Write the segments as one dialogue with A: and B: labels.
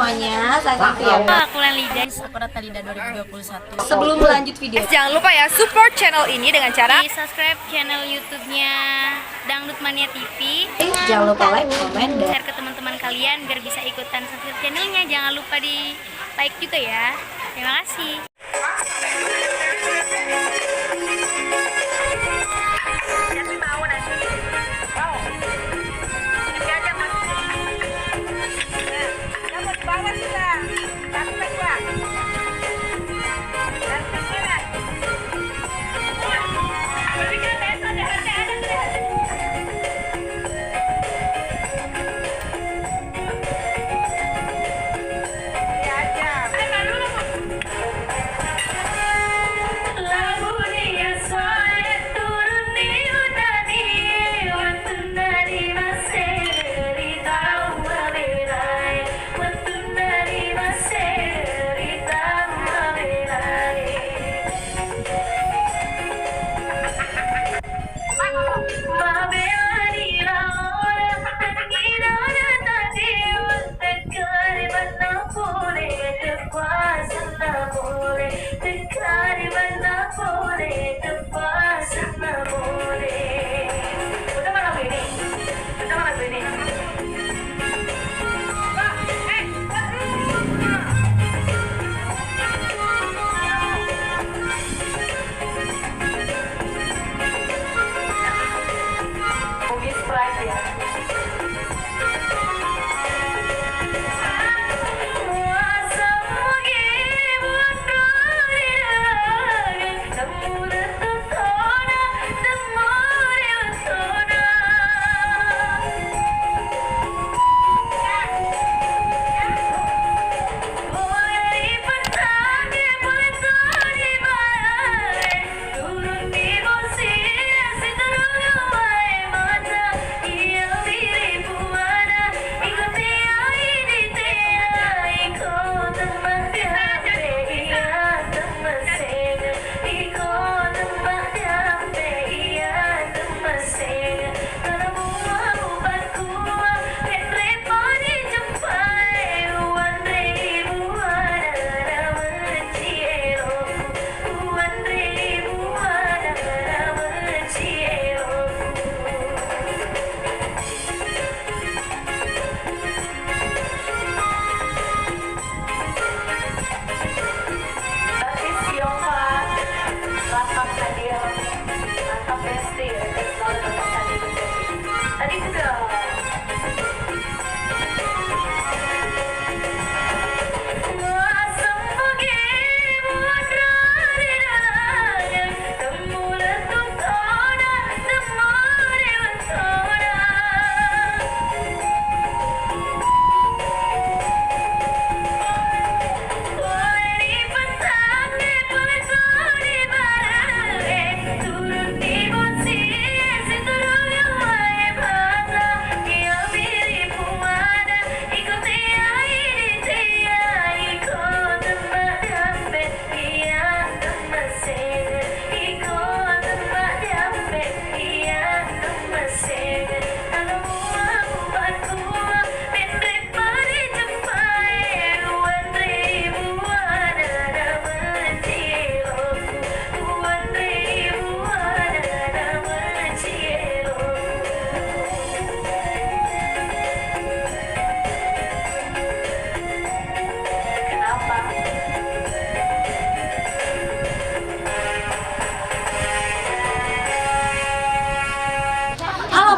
A: semuanya, saya Sofia.
B: Aku Lida, aku Ratalida 2021.
A: Sebelum lanjut video,
C: Jangan lupa ya support channel ini dengan cara
B: Di subscribe channel YouTube-nya Dangdut Mania TV.
A: jangan lupa like, komen, dan
B: Share ke teman-teman kalian biar bisa ikutan subscribe channelnya. Jangan lupa di like juga ya. Terima kasih.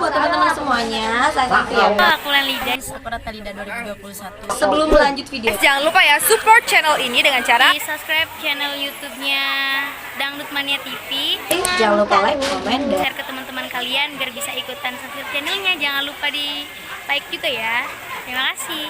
A: buat teman-teman semuanya, saya Sofia.
B: Aku Lida, aku Ratalida 2021.
A: Sebelum lanjut video,
C: jangan lupa ya support channel ini dengan cara
B: Di subscribe channel YouTube-nya Dangdut Mania TV.
A: jangan lupa like, komen, dan
B: Share ke teman-teman kalian biar bisa ikutan subscribe channelnya. Jangan lupa di like juga ya. Terima kasih.